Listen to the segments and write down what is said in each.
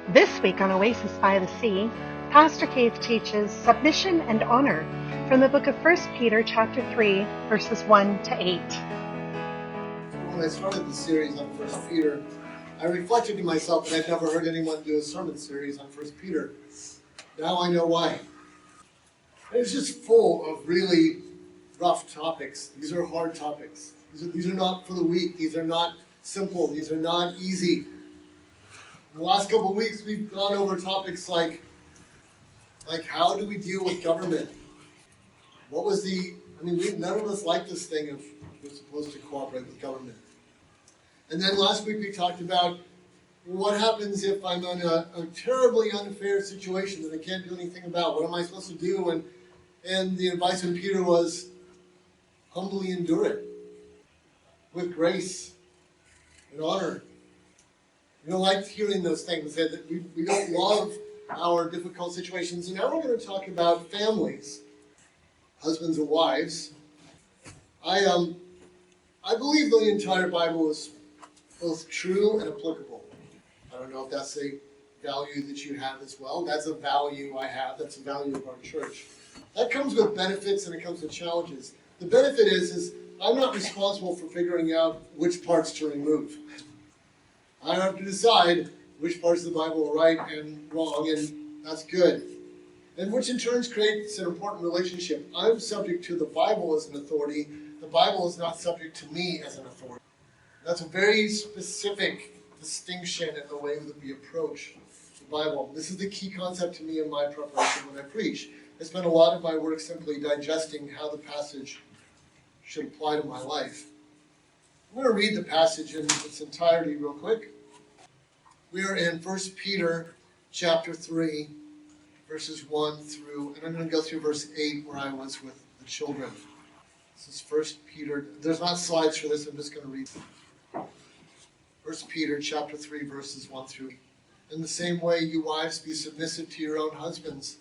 This week on Oasis by the Sea, Pastor Keith teaches Submission and Honor from the book of 1 Peter chapter 3, verses 1 to 8. When I started the series on 1 Peter, I reflected to myself that I'd never heard anyone do a sermon series on 1 Peter. Now I know why. It's just full of really rough topics. These are hard topics. These are not for the weak. These are not simple. These are not easy. In the last couple of weeks, we've gone over topics like how do we deal with government? None of us like this thing of we're supposed to cooperate with government. And then last week we talked about what happens if I'm in a terribly unfair situation that I can't do anything about. What am I supposed to do? And the advice from Peter was humbly endure it with grace and honor. We don't like hearing those things, that we don't love our difficult situations. And now we're going to talk about families, husbands and wives. I believe the entire Bible is both true and applicable. I don't know if that's a value that you have as well. That's a value I have. That's a value of our church. That comes with benefits and it comes with challenges. The benefit is I'm not responsible for figuring out which parts to remove. I have to decide which parts of the Bible are right and wrong, and that's good. And which in turn creates an important relationship. I'm subject to the Bible as an authority. The Bible is not subject to me as an authority. That's a very specific distinction in the way that we approach the Bible. This is the key concept to me in my preparation when I preach. I spend a lot of my work simply digesting how the passage should apply to my life. I'm going to read the passage in its entirety real quick. We are in 1 Peter chapter 3, verses 1 through, and I'm going to go through verse 8 where I was with the children. This is 1 Peter. There's not slides for this. I'm just going to read 1 Peter chapter 3, verses 1 through 8. In the same way, you wives, be submissive to your own husbands,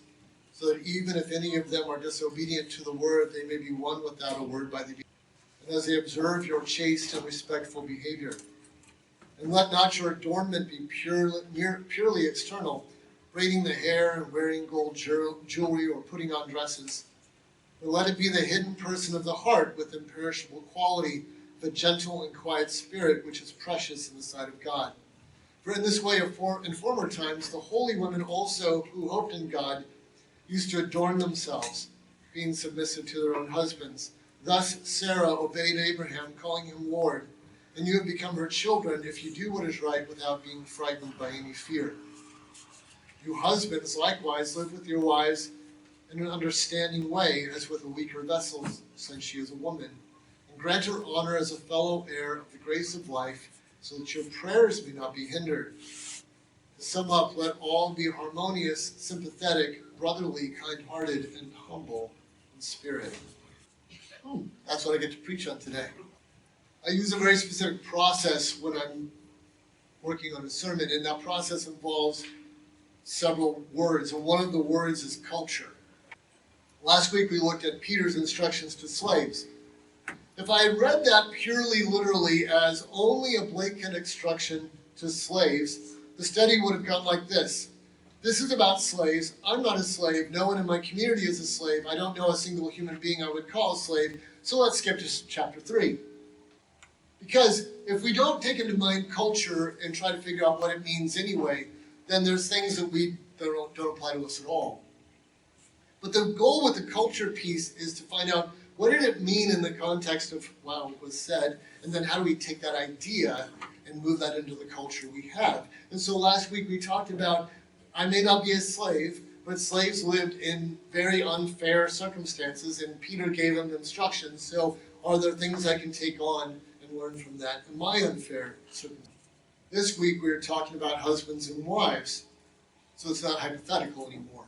so that even if any of them are disobedient to the word, they may be won without a word by the and as they observe your chaste and respectful behavior. And let not your adornment be purely external, braiding the hair and wearing gold jewelry or putting on dresses. But let it be the hidden person of the heart with imperishable quality, the gentle and quiet spirit, which is precious in the sight of God. For in this way, in former times, the holy women also who hoped in God used to adorn themselves, being submissive to their own husbands. Thus Sarah obeyed Abraham, calling him Lord, and you have become her children if you do what is right without being frightened by any fear. You husbands likewise live with your wives in an understanding way, as with a weaker vessel, since she is a woman, and grant her honor as a fellow heir of the grace of life, so that your prayers may not be hindered. To sum up, let all be harmonious, sympathetic, brotherly, kind-hearted, and humble in spirit. That's what I get to preach on today. I use a very specific process when I'm working on a sermon, and that process involves several words, and one of the words is culture. Last week we looked at Peter's instructions to slaves. If I had read that purely literally as only a blanket instruction to slaves, the study would have gone like this. This is about slaves. I'm not a slave. No one in my community is a slave. I don't know a single human being I would call a slave. So let's skip to chapter 3. Because if we don't take into mind culture and try to figure out what it means anyway, then there's things that don't apply to us at all. But the goal with the culture piece is to find out what did it mean in the context of what was said, and then how do we take that idea and move that into the culture we have. And so last week we talked about I may not be a slave, but slaves lived in very unfair circumstances, and Peter gave them instructions. So are there things I can take on and learn from that in my unfair circumstances? This week we are talking about husbands and wives, so it's not hypothetical anymore.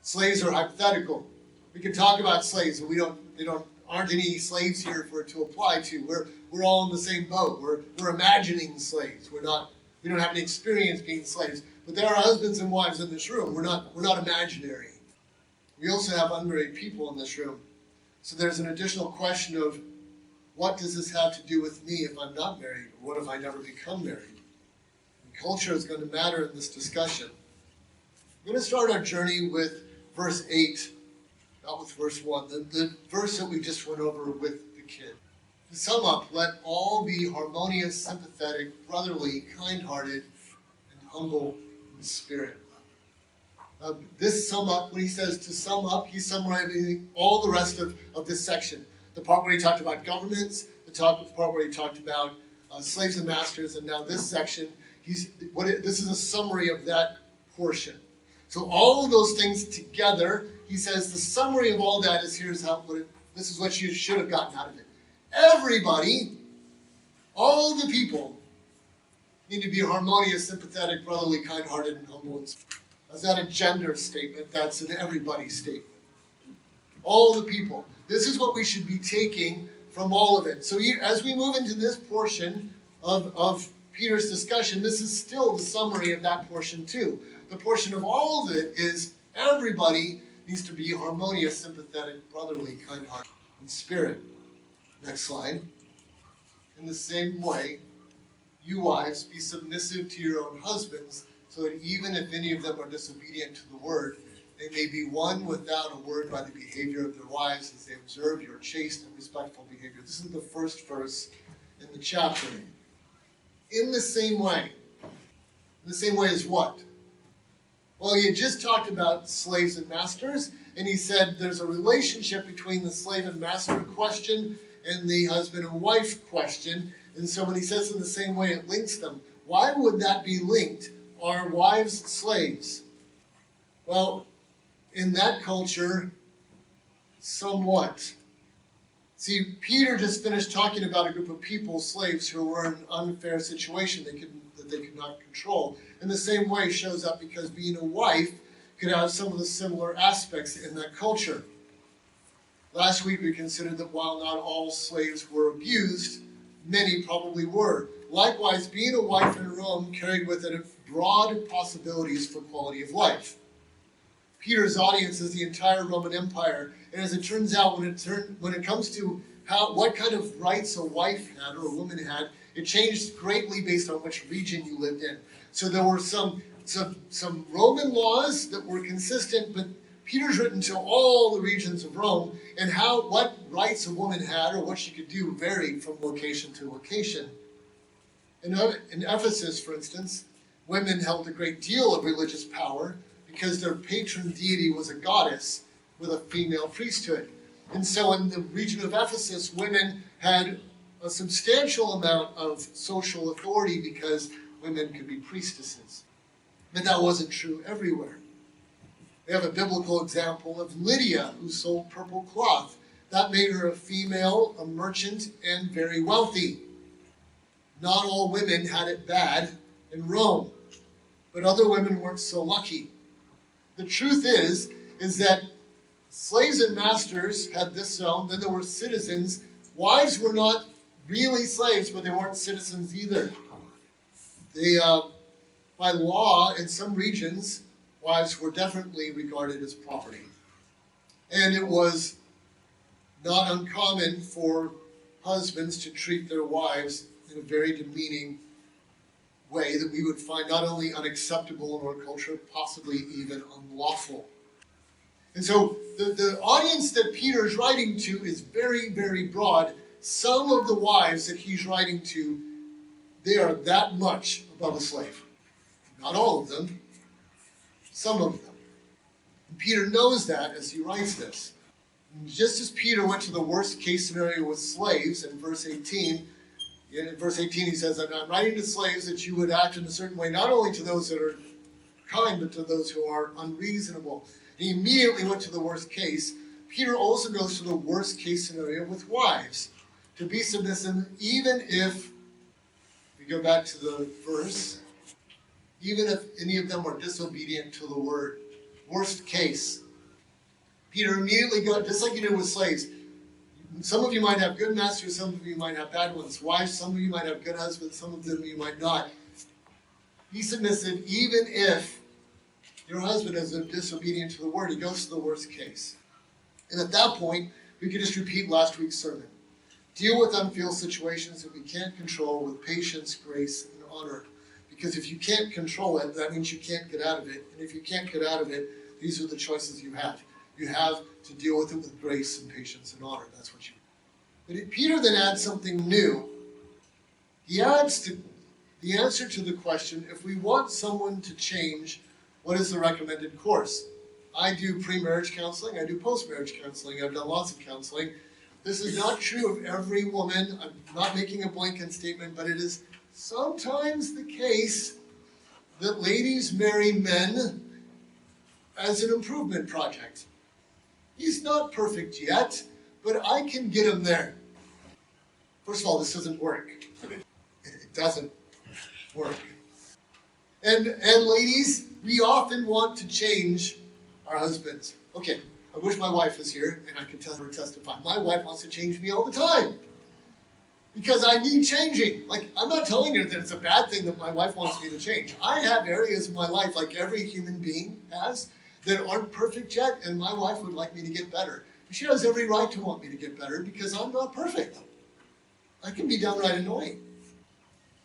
Slaves are hypothetical. We can talk about slaves, but aren't any slaves here for it to apply to. We're all in the same boat. We're imagining slaves. We don't have any experience being slaves. But there are husbands and wives in this room. We're not imaginary. We also have unmarried people in this room. So there's an additional question of what does this have to do with me if I'm not married? Or what if I never become married? Culture is going to matter in this discussion. We're going to start our journey with verse 8, not with verse 1, the verse that we just went over with the kid. To sum up, let all be harmonious, sympathetic, brotherly, kind-hearted, and humble in spirit. This sum up, when he says to sum up, he's summarizing all the rest of this section. The part where he talked about governments, the part where he talked about slaves and masters, and now this section, this is a summary of that portion. So all of those things together, he says the summary of all that is this is what you should have gotten out of it. Everybody, all the people, need to be harmonious, sympathetic, brotherly, kind-hearted, and humble in spirit. That's not a gender statement, that's an everybody statement. All the people. This is what we should be taking from all of it. So as we move into this portion of Peter's discussion, this is still the summary of that portion too. The portion of all of it is everybody needs to be harmonious, sympathetic, brotherly, kind-hearted in spirit. Next slide. In the same way, you wives, be submissive to your own husbands, so that even if any of them are disobedient to the word, they may be won without a word by the behavior of their wives as they observe your chaste and respectful behavior. This is the first verse in the chapter. In the same way. In the same way as what? Well, he had just talked about slaves and masters, and he said there's a relationship between the slave and master question and the husband and wife question. And so when he says in the same way, it links them. Why would that be linked? Are wives slaves? Well, in that culture, somewhat. See, Peter just finished talking about a group of people, slaves, who were in an unfair situation that they could not control. In the same way shows up because being a wife could have some of the similar aspects in that culture. Last week we considered that while not all slaves were abused, many probably were. Likewise, being a wife in Rome carried with it broad possibilities for quality of life. Peter's audience is the entire Roman Empire, and as it turns out, when it comes to what kind of rights a wife had or a woman had, it changed greatly based on which region you lived in. So there were some Roman laws that were consistent, but Peter's written to all the regions of Rome, and what rights a woman had or what she could do varied from location to location. In Ephesus, for instance, women held a great deal of religious power because their patron deity was a goddess with a female priesthood. And so in the region of Ephesus, women had a substantial amount of social authority because women could be priestesses. But that wasn't true everywhere. We have a biblical example of Lydia, who sold purple cloth. That made her a female, a merchant, and very wealthy. Not all women had it bad in Rome, but other women weren't so lucky. The truth is that slaves and masters had this zone, then there were citizens. Wives were not really slaves, but they weren't citizens either. By law, in some regions, wives were definitely regarded as property. And it was not uncommon for husbands to treat their wives in a very demeaning way that we would find not only unacceptable in our culture, possibly even unlawful. And so the audience that Peter is writing to is very, very broad. Some of the wives that he's writing to, they are that much above a slave. Not all of them, some of them. And Peter knows that as he writes this. And just as Peter went to the worst case scenario with slaves in verse 18, he says, I'm writing to slaves that you would act in a certain way, not only to those that are kind, but to those who are unreasonable. He immediately went to the worst case. Peter also goes to the worst case scenario with wives. To be submissive, even if, we go back to the verse, even if any of them are disobedient to the word. Worst case. Peter immediately goes, just like he did with slaves. Some of you might have good masters, some of you might have bad ones. Wives, some of you might have good husbands, some of them you might not. Be submissive even if your husband is disobedient to the word. He goes to the worst case. And at that point, we can just repeat last week's sermon. Deal with unfeel situations that we can't control with patience, grace, and honor. Because if you can't control it, that means you can't get out of it. And if you can't get out of it, these are the choices you have. You have to deal with it with grace and patience and honor. That's what you do. But Peter then adds something new. He adds the answer to the question, if we want someone to change, what is the recommended course? I do pre-marriage counseling. I do post-marriage counseling. I've done lots of counseling. This is not true of every woman. I'm not making a blanket statement, but it is sometimes the case that ladies marry men as an improvement project. He's not perfect yet, but I can get him there. First of all, this doesn't work. It doesn't work. And ladies, we often want to change our husbands. Okay, I wish my wife was here and I could tell her testify. My wife wants to change me all the time because I need changing. Like, I'm not telling her that it's a bad thing that my wife wants me to change. I have areas in my life, like every human being has, that aren't perfect yet, and my wife would like me to get better. But she has every right to want me to get better because I'm not perfect. I can be downright annoying.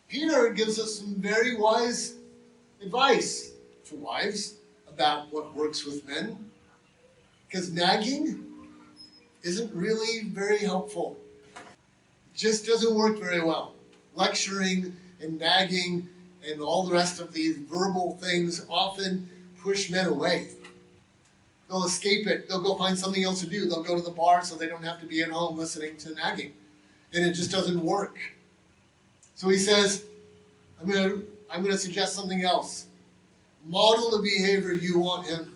Peter gives us some very wise advice to wives about what works with men, because nagging isn't really very helpful. It just doesn't work very well. Lecturing and nagging and all the rest of these verbal things often push men away. They'll escape it. They'll go find something else to do. They'll go to the bar so they don't have to be at home listening to nagging. And it just doesn't work. So he says, I'm going to suggest something else. Model the behavior you want him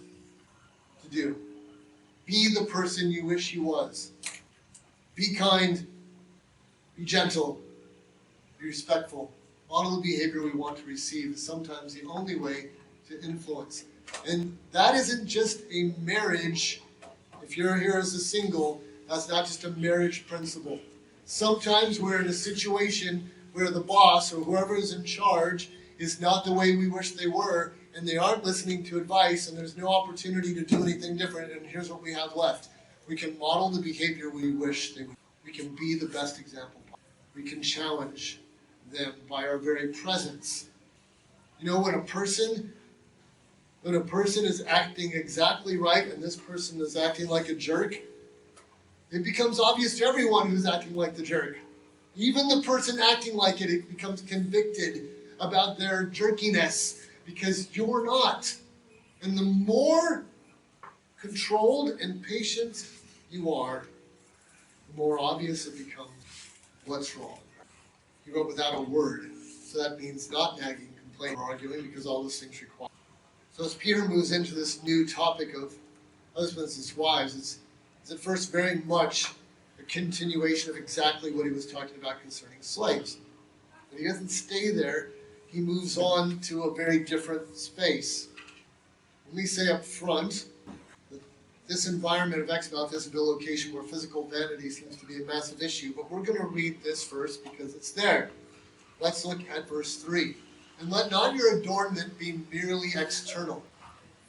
to do. Be the person you wish he was. Be kind. Be gentle. Be respectful. Model the behavior we want to receive is sometimes the only way to influence. And that isn't just a marriage. If you're here as a single, that's not just a marriage principle. Sometimes we're in a situation where the boss or whoever is in charge is not the way we wish they were, and they aren't listening to advice, and there's no opportunity to do anything different, and here's what we have left. We can model the behavior we wish they would. We can be the best example. We can challenge them by our very presence. You know, when a person is acting exactly right and this person is acting like a jerk, it becomes obvious to everyone who's acting like the jerk. Even the person acting like it becomes convicted about their jerkiness because you're not. And the more controlled and patient you are, the more obvious it becomes what's wrong. He wrote without a word. So that means not nagging, complaining, or arguing, because all those things require. So as Peter moves into this new topic of husbands and wives, it's at first very much a continuation of exactly what he was talking about concerning slaves. But he doesn't stay there. He moves on to a very different space. Let me say up front that this environment of Exmouth is a location where physical vanity seems to be a massive issue, but we're going to read this first because it's there. Let's look at verse 3. And let not your adornment be merely external,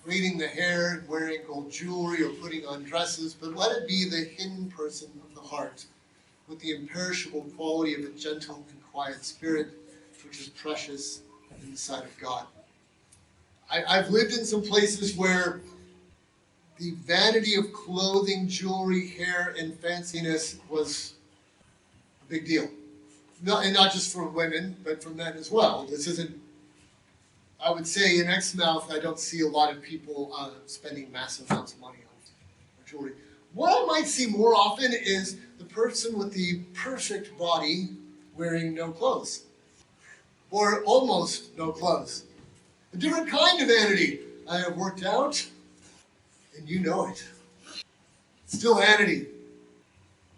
braiding the hair, wearing gold jewelry, or putting on dresses, but let it be the hidden person of the heart, with the imperishable quality of a gentle and quiet spirit, which is precious in the sight of God. I've lived in some places where the vanity of clothing, jewelry, hair, and fanciness was a big deal. And not just for women, but for men as well. This isn't, I would say in Exmouth, I don't see a lot of people spending massive amounts of money on jewelry. What I might see more often is the person with the perfect body wearing no clothes. Or almost no clothes. A different kind of vanity. I have worked out, and you know it. Still vanity.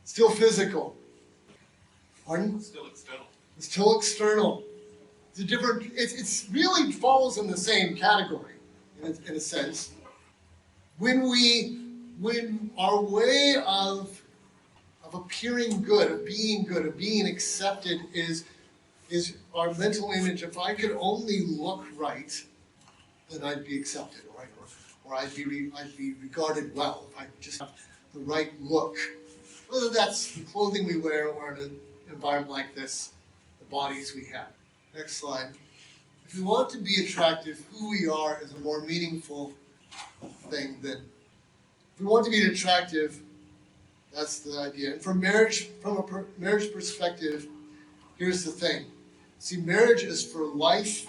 Still physical. Pardon? Still external. It's still external. It's a different. It really falls in the same category, in a sense. When our way of appearing good, of being accepted is our mental image. If I could only look right, then I'd be accepted, right? Or I'd be regarded well if I could just have the right look. Whether that's the clothing we wear or in an environment like this, the bodies we have. Next slide. If we want to be attractive, who we are is a more meaningful thing than if we want to be attractive, that's the idea. And from a marriage perspective, here's the thing. See, marriage is for life.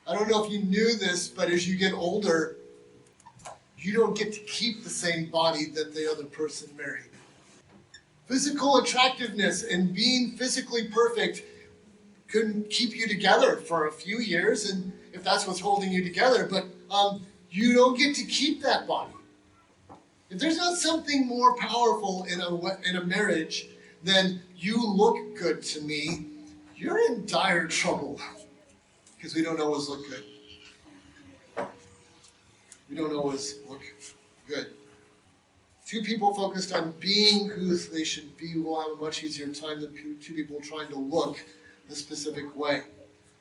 I don't know if you knew this, but as you get older, you don't get to keep the same body that the other person married. Physical attractiveness and being physically perfect couldn't keep you together for a few years, and if that's what's holding you together, but you don't get to keep that body. If there's not something more powerful in a marriage than you look good to me, you're in dire trouble, because we don't always look good. We don't always look good. Two people focused on being who they should be will have a much easier time than two people trying to look a specific way.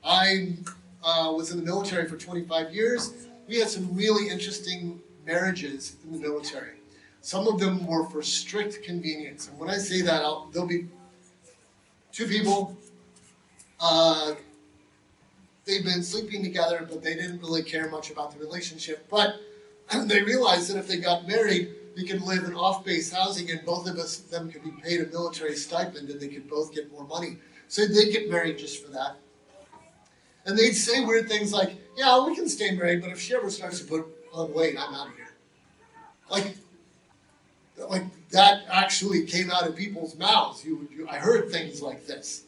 I was in the military for 25 years. We had some really interesting marriages in the military. Some of them were for strict convenience. And when I say that, there'll be two people. They've been sleeping together, but they didn't really care much about the relationship. But they realized that if they got married, they could live in off-base housing, and both of them could be paid a military stipend, and they could both get more money. So they'd get married just for that. And they'd say weird things like, yeah, we can stay married, but if she ever starts to put on weight, I'm out of here. Like that actually came out of people's mouths. I heard things like this.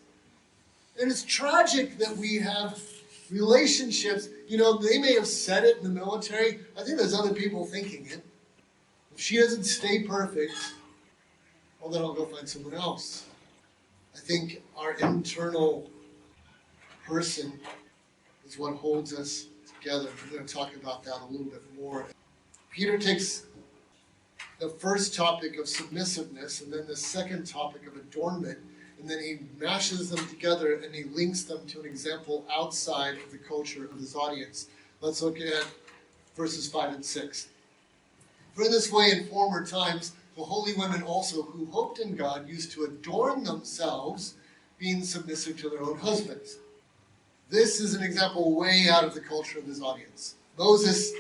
And it's tragic that we have relationships. They may have said it in the military. I think there's other people thinking it. If she doesn't stay perfect, well, then I'll go find someone else. I think our internal person is what holds us together. We're going to talk about that a little bit more. Peter takes the first topic of submissiveness and then the second topic of adornment, and then he mashes them together and he links them to an example outside of the culture of his audience. Let's look at verses 5 and 6. For in this way in former times, the holy women also who hoped in God used to adorn themselves, being submissive to their own husbands. This is an example way out of the culture of his audience. Moses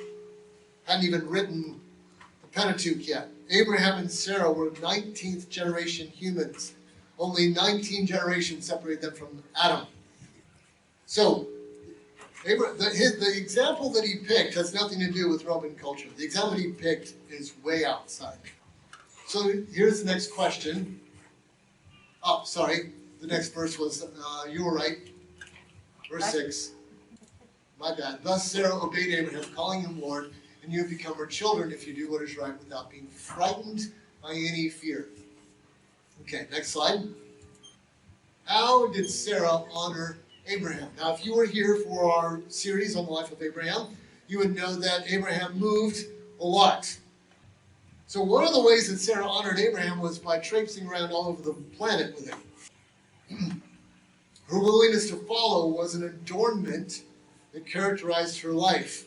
hadn't even written the Pentateuch yet. Abraham and Sarah were 19th generation humans. Only 19 generations separated them from Adam. So, the example that he picked has nothing to do with Roman culture. The example he picked is way outside. So here's the next question. Oh, sorry. The next verse was, you were right. Verse 6. My bad. Thus Sarah obeyed Abraham, calling him Lord, and you have become her children if you do what is right without being frightened by any fear. Okay, next slide. How did Sarah honor Abraham? Now, if you were here for our series on the life of Abraham, you would know that Abraham moved a lot. So one of the ways that Sarah honored Abraham was by traipsing around all over the planet with him. Her willingness to follow was an adornment that characterized her life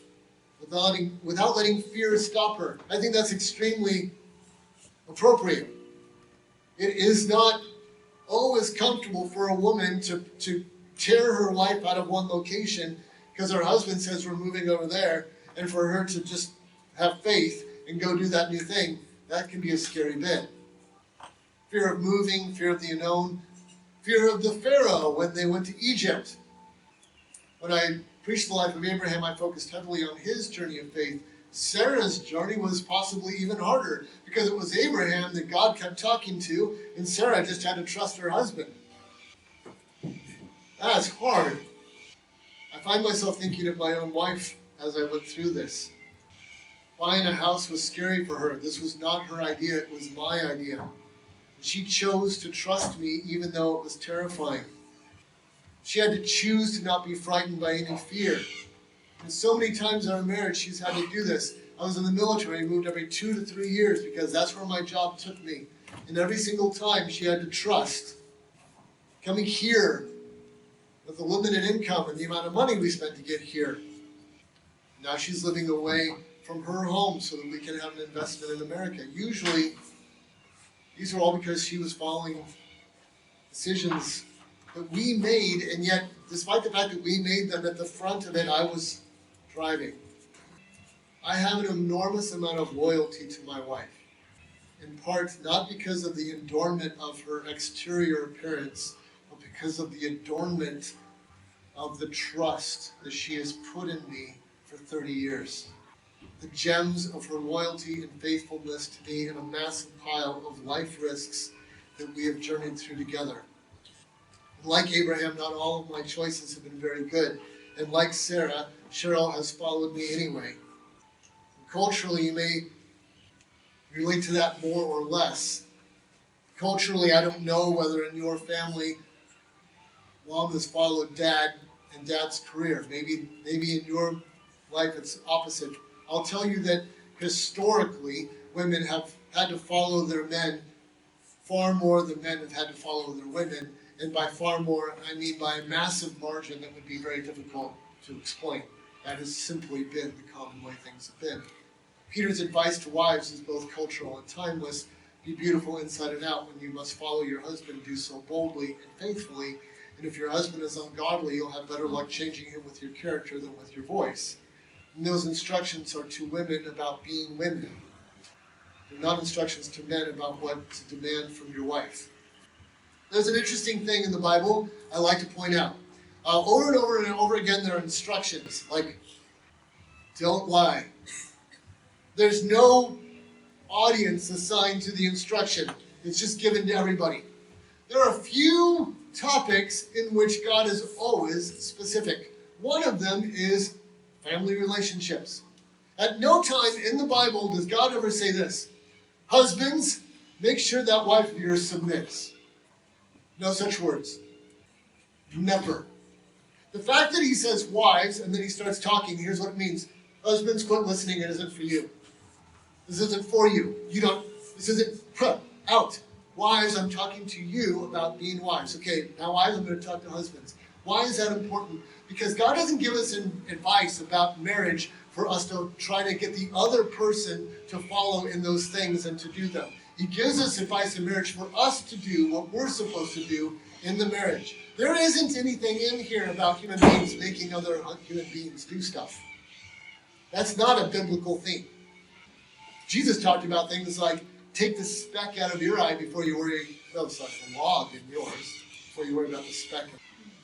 without letting fear stop her. I think that's extremely appropriate. It is not always comfortable for a woman to tear her life out of one location because her husband says we're moving over there, and for her to just have faith and go do that new thing. That can be a scary bit. Fear of moving, fear of the unknown, fear of the Pharaoh when they went to Egypt. When I preached the life of Abraham, I focused heavily on his journey of faith. Sarah's journey was possibly even harder because it was Abraham that God kept talking to, and Sarah just had to trust her husband. That's hard. I find myself thinking of my own wife as I went through this. Buying a house was scary for her. This was not her idea, it was my idea. She chose to trust me even though it was terrifying. She had to choose to not be frightened by any fear. And so many times in our marriage, she's had to do this. I was in the military, moved every 2 to 3 years because that's where my job took me. And every single time she had to trust. Coming here with a limited income and the amount of money we spent to get here. Now she's living away from her home so that we can have an investment in America. Usually, these are all because she was following decisions that we made, and yet, despite the fact that we made them, at the front of it, I was driving. I have an enormous amount of loyalty to my wife, in part not because of the adornment of her exterior appearance, but because of the adornment of the trust that she has put in me for 30 years. The gems of her loyalty and faithfulness to me in a massive pile of life risks that we have journeyed through together. And like Abraham, not all of my choices have been very good. And like Sarah, Cheryl has followed me anyway. Culturally, you may relate to that more or less. Culturally, I don't know whether in your family, mom has followed dad and dad's career. Maybe in your life it's opposite. I'll tell you that historically, women have had to follow their men far more than men have had to follow their women. And by far more, I mean by a massive margin that would be very difficult to explain. That has simply been the common way things have been. Peter's advice to wives is both cultural and timeless. Be beautiful inside and out. When you must follow your husband, do so boldly and faithfully. And if your husband is ungodly, you'll have better luck changing him with your character than with your voice. And those instructions are to women about being women. They're not instructions to men about what to demand from your wife. There's an interesting thing in the Bible I like to point out. Over and over and over again, there are instructions like, don't lie. There's no audience assigned to the instruction. It's just given to everybody. There are a few topics in which God is always specific. One of them is family relationships. At no time in the Bible does God ever say this: husbands, make sure that wife of yours submits. No such words. Never. The fact that he says wives and then he starts talking, here's what it means. Husbands, quit listening, it isn't for you. This isn't for you. This isn't out. Wives, I'm talking to you about being wives. Okay, now wives, I'm going to talk to husbands. Why is that important? Because God doesn't give us advice about marriage for us to try to get the other person to follow in those things and to do them. He gives us advice in marriage for us to do what we're supposed to do in the marriage. There isn't anything in here about human beings making other human beings do stuff. That's not a biblical theme. Jesus talked about things like, take the speck out of your eye before you worry, no, it's like a log in yours, before you worry about the speck.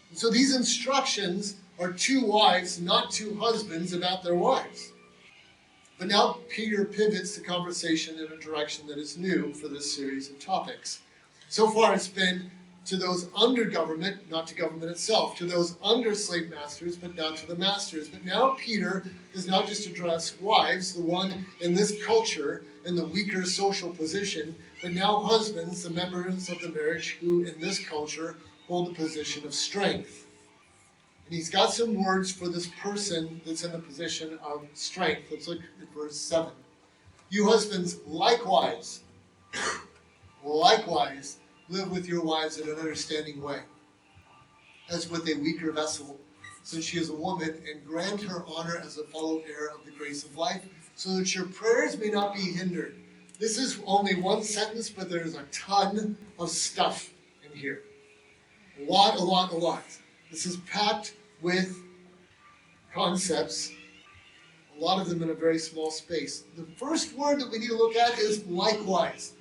And so these instructions are to wives, not to husbands, about their wives. But now Peter pivots the conversation in a direction that is new for this series of topics. So far it's been to those under government, not to government itself, to those under slave masters, but not to the masters. But now Peter does not just address wives, the one in this culture in the weaker social position, but now husbands, the members of the marriage who in this culture hold the position of strength. And he's got some words for this person that's in the position of strength. Let's look at verse 7. You husbands, likewise, live with your wives in an understanding way, as with a weaker vessel, since she is a woman, and grant her honor as a fellow heir of the grace of life, so that your prayers may not be hindered. This is only one sentence, but there's a ton of stuff in here. A lot. This is packed with concepts, a lot of them in a very small space. The first word that we need to look at is likewise.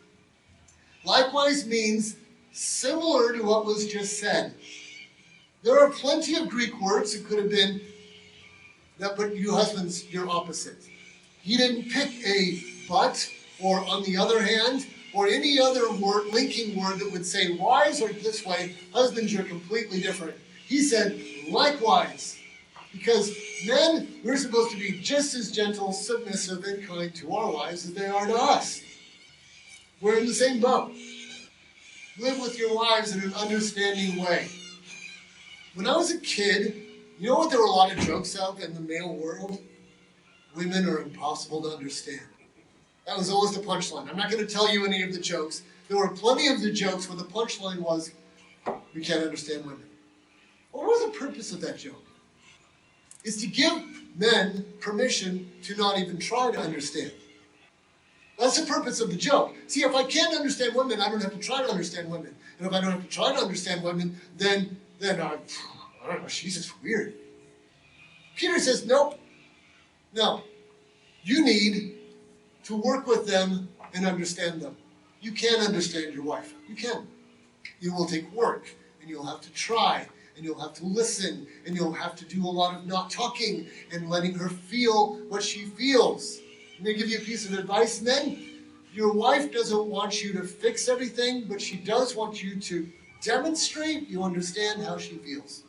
Likewise means similar to what was just said. There are plenty of Greek words that could have been that, but you husbands, you're opposite. He didn't pick a but, or on the other hand, or any other word, linking word that would say wives are this way, husbands are completely different. He said likewise, because men, we're supposed to be just as gentle, submissive, and kind to our wives as they are to us. We're in the same boat. Live with your wives in an understanding way. When I was a kid, you know what there were a lot of jokes of in the male world? Women are impossible to understand. That was always the punchline. I'm not going to tell you any of the jokes. There were plenty of the jokes where the punchline was, we can't understand women. What was the purpose of that joke? It's to give men permission to not even try to understand. That's the purpose of the joke. See, if I can't understand women, I don't have to try to understand women. And if I don't have to try to understand women, then I don't know, she's just weird. Peter says, nope, no. You need to work with them and understand them. You can understand your wife. You can. It will take work, and you'll have to try, and you'll have to listen, and you'll have to do a lot of not talking and letting her feel what she feels. I'm going to give you a piece of advice, men. Your wife doesn't want you to fix everything, but she does want you to demonstrate you understand how she feels.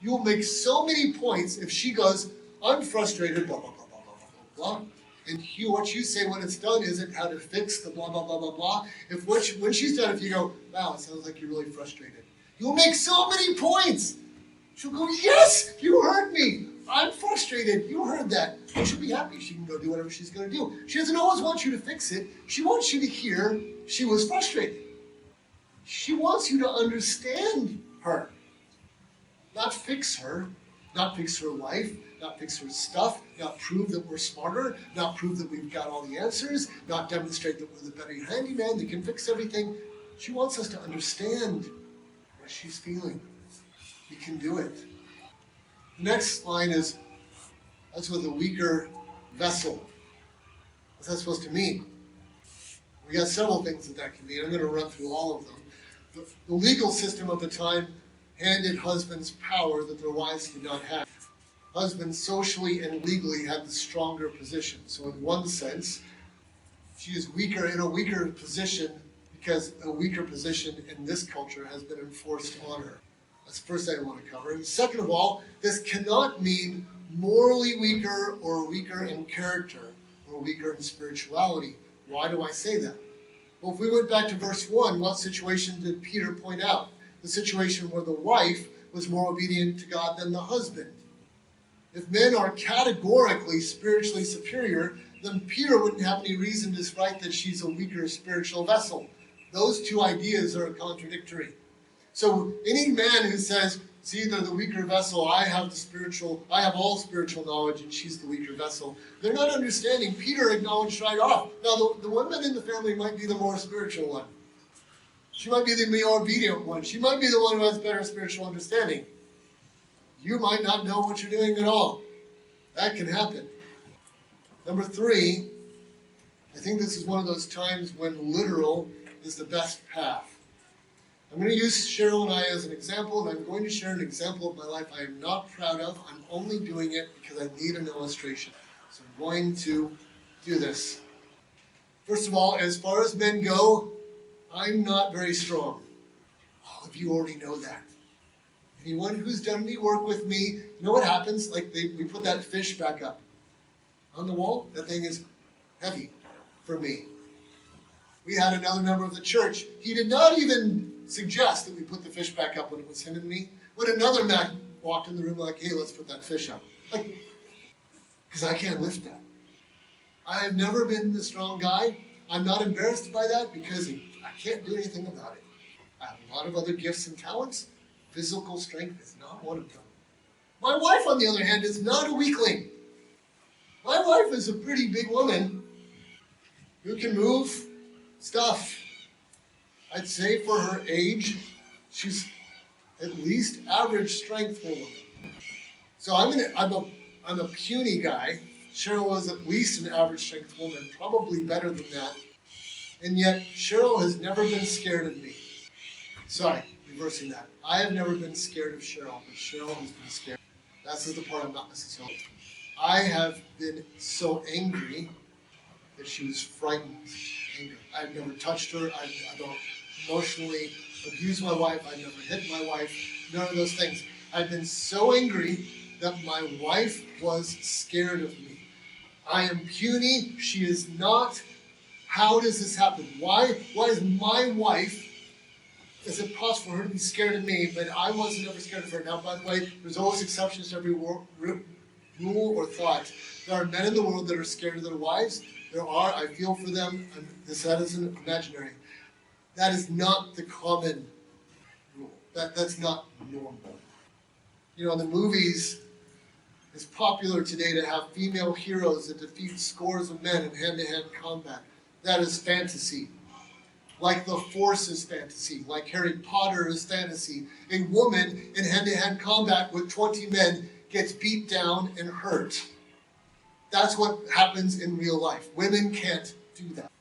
You will make so many points if she goes, I'm frustrated, blah, blah, blah, blah, blah, blah, blah. And what you say when it's done isn't how to fix the blah, blah, blah, blah, blah. When she's done, if you go, wow, it sounds like you're really frustrated. You'll make so many points. She'll go, yes, you heard me. I'm frustrated. You heard that. And she'll be happy. She can go do whatever she's going to do. She doesn't always want you to fix it. She wants you to hear she was frustrated. She wants you to understand her. Not fix her. Not fix her life. Not fix her stuff. Not prove that we're smarter. Not prove that we've got all the answers. Not demonstrate that we're the better handyman that can fix everything. She wants us to understand what she's feeling. We can do it. The next line is, that's with a weaker vessel. What's that supposed to mean? We got several things that can mean. I'm going to run through all of them. The legal system of the time handed husbands power that their wives did not have. Husbands socially and legally had the stronger position. So in one sense, she is weaker in a weaker position because a weaker position in this culture has been enforced on her. That's the first thing I want to cover. And second of all, this cannot mean morally weaker or weaker in character or weaker in spirituality. Why do I say that? Well, if we went back to verse 1, what situation did Peter point out? The situation where the wife was more obedient to God than the husband. If men are categorically spiritually superior, then Peter wouldn't have any reason to write that she's a weaker spiritual vessel. Those two ideas are contradictory. So any man who says, it's either the weaker vessel, I have all spiritual knowledge, and she's the weaker vessel, they're not understanding. Peter acknowledged right off. Now, the woman in the family might be the more spiritual one. She might be the more obedient one. She might be the one who has better spiritual understanding. You might not know what you're doing at all. That can happen. Number 3, I think this is one of those times when literal is the best path. I'm going to use Cheryl and I as an example, and I'm going to share an example of my life I am not proud of. I'm only doing it because I need an illustration. So I'm going to do this. First of all, as far as men go, I'm not very strong. All of you already know that. Anyone who's done any work with me, you know what happens? Like we put that fish back up on the wall. That thing is heavy for me. We had another member of the church. He did not even suggest that we put the fish back up when it was him and me. When another man walked in the room like, hey, let's put that fish up. Like, because I can't lift that. I have never been the strong guy. I'm not embarrassed by that because I can't do anything about it. I have a lot of other gifts and talents. Physical strength is not one of them. My wife, on the other hand, is not a weakling. My wife is a pretty big woman who can move stuff. I'd say for her age, she's at least average strength for a woman. So I'm a puny guy. Cheryl is at least an average strength woman, probably better than that. And yet, Cheryl has never been scared of me. Sorry, reversing that. I have never been scared of Cheryl, but Cheryl has been scared. That's the part I'm not necessarily. I have been so angry that she was frightened. I've never touched her. I don't emotionally abuse my wife. I've never hit my wife. None of those things. I've been so angry that my wife was scared of me. I am puny. She is not. How does this happen? Why is my wife, is it possible for her to be scared of me, but I wasn't ever scared of her? Now, by the way, there's always exceptions to every rule or thought. There are men in the world that are scared of their wives. There are. I feel for them. That isn't imaginary. That is not the common rule. That's not normal. You know, in the movies, It's popular today to have female heroes that defeat scores of men in hand-to-hand combat. That is fantasy. Like the Force is fantasy. Like Harry Potter is fantasy. A woman in hand-to-hand combat with 20 men gets beat down and hurt. That's what happens in real life. Women can't do that.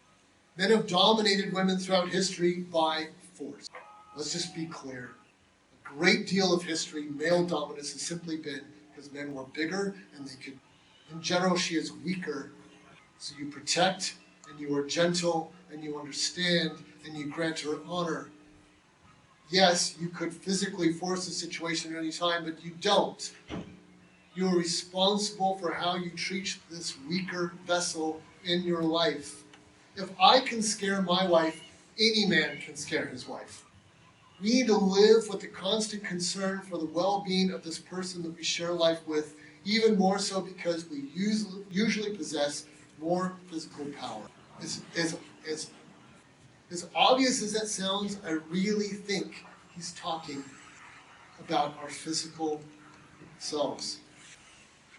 Men have dominated women throughout history by force. Let's just be clear. A great deal of history, male dominance has simply been because men were bigger and they could, in general, she is weaker. So you protect and you are gentle and you understand and you grant her honor. Yes, you could physically force a situation at any time, but you don't. You are responsible for how you treat this weaker vessel in your life. If I can scare my wife, any man can scare his wife. We need to live with the constant concern for the well-being of this person that we share life with, even more so because we usually possess more physical power. As obvious as that sounds, I really think he's talking about our physical selves.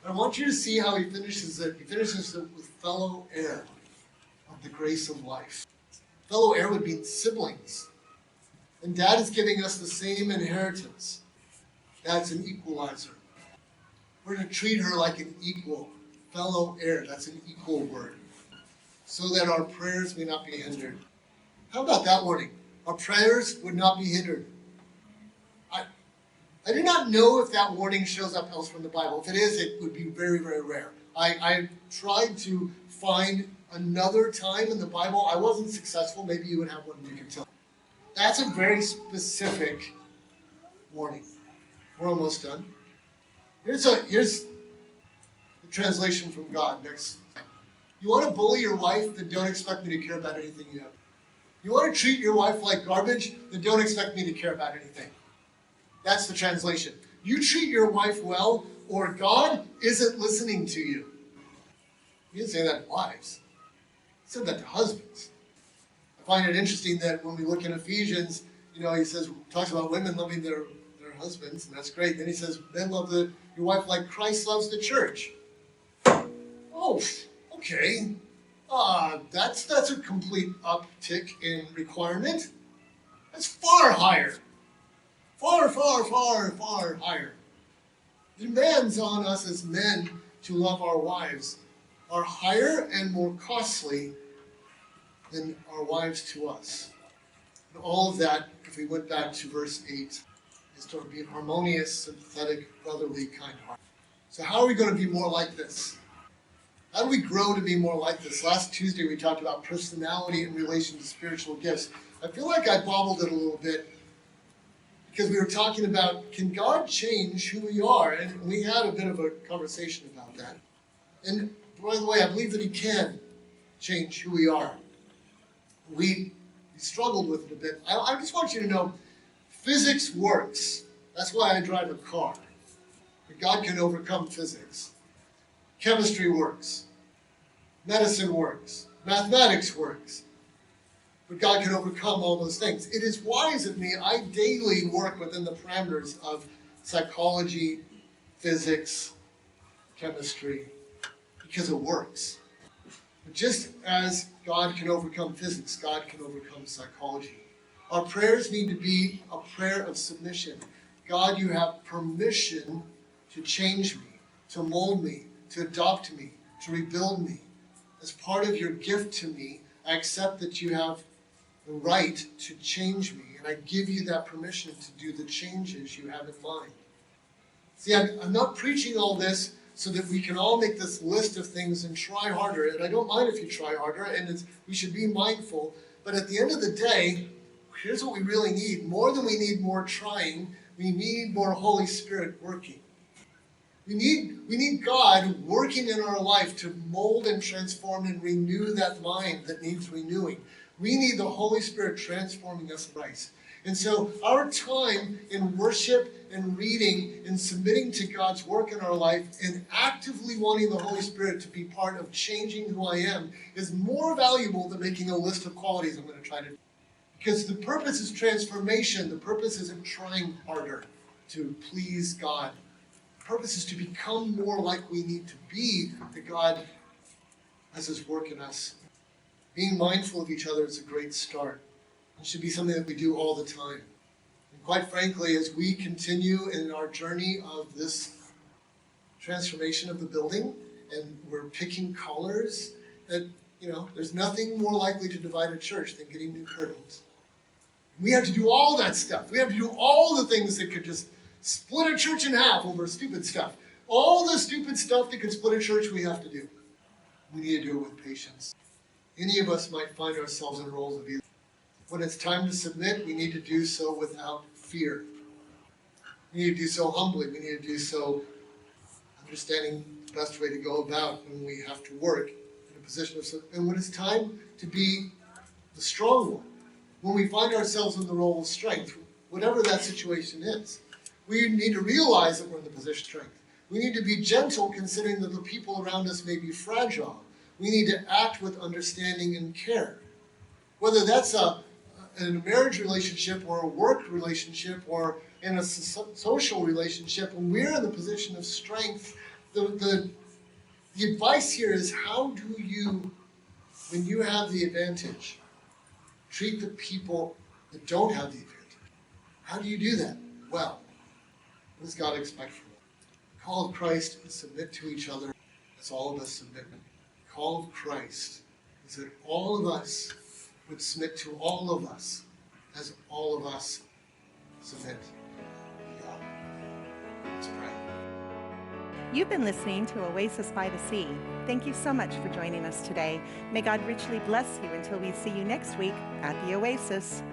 I want you to see how he finishes it. He finishes it with fellow heir of the grace of life. Fellow heir would mean siblings. And Dad is giving us the same inheritance. That's an equalizer. We're to treat her like an equal. Fellow heir, that's an equal word. So that our prayers may not be hindered. How about that warning? Our prayers would not be hindered. I do not know if that warning shows up elsewhere in the Bible. If it is, it would be very, very rare. I tried to find another time in the Bible. I wasn't successful. Maybe you would have one you can tell. That's a very specific warning. We're almost done. Here's the translation from God. Next. You want to bully your wife? Then don't expect me to care about anything you have. You want to treat your wife like garbage? Then don't expect me to care about anything. That's the translation. You treat your wife well, or God isn't listening to you. He didn't say that to wives. He said that to husbands. I find it interesting that when we look in Ephesians, he talks about women loving their husbands, and that's great. Then he says, men love your wife like Christ loves the church. Oh, okay. That's a complete uptick in requirement. That's far higher. Far, far, far, far higher. The demands on us as men to love our wives are higher and more costly than our wives to us. And all of that, if we went back to verse 8, is to be harmonious, sympathetic, brotherly, kind-hearted. So how are we going to be more like this? How do we grow to be more like this? Last Tuesday we talked about personality in relation to spiritual gifts. I feel like I bobbled it a little bit because we were talking about, can God change who we are? And we had a bit of a conversation about that. And by the way, I believe that he can change who we are. We struggled with it a bit. I just want you to know, physics works. That's why I drive a car. But God can overcome physics. Chemistry works. Medicine works. Mathematics works. But God can overcome all those things. It is wise of me, I daily work within the parameters of psychology, physics, chemistry, because it works. But just as God can overcome physics, God can overcome psychology. Our prayers need to be a prayer of submission. God, you have permission to change me, to mold me, to adopt me, to rebuild me. As part of your gift to me, I accept that you have the right to change me, and I give you that permission to do the changes you have in mind. See, I'm not preaching all this so that we can all make this list of things and try harder, and I don't mind if you try harder, and we should be mindful, but at the end of the day, here's what we really need. More than we need more trying, we need more Holy Spirit working. We need God working in our life to mold and transform and renew that mind that needs renewing. We need the Holy Spirit transforming us in Christ. And so our time in worship and reading and submitting to God's work in our life and actively wanting the Holy Spirit to be part of changing who I am is more valuable than making a list of qualities I'm going to try to do. Because the purpose is transformation. The purpose isn't trying harder to please God. purpose is to become more like we need to be, that God has His work in us. Being mindful of each other is a great start. It should be something that we do all the time. And quite frankly, as we continue in our journey of this transformation of the building, and we're picking colors, that, there's nothing more likely to divide a church than getting new curtains. We have to do all that stuff. We have to do all the things that could just split a church in half over stupid stuff. All the stupid stuff that could split a church, we have to do. We need to do it with patience. Any of us might find ourselves in roles of either. When it's time to submit, we need to do so without fear. We need to do so humbly. We need to do so understanding the best way to go about when we have to work in a position of submission. And when it's time to be the strong one, when we find ourselves in the role of strength, whatever that situation is, we need to realize that we're in the position of strength. We need to be gentle, considering that the people around us may be fragile. We need to act with understanding and care. Whether that's in a marriage relationship or a work relationship or in a social relationship, when we're in the position of strength, the advice here is, how do you, when you have the advantage, treat the people that don't have the advantage? How do you do that? Well, what does God expect from us? The call of Christ is submit to each other as all of us submit. The call of Christ is that all of us would submit to all of us as all of us submit to God. Let's pray. You've been listening to Oasis by the Sea. Thank you so much for joining us today. May God richly bless you until we see you next week at the Oasis.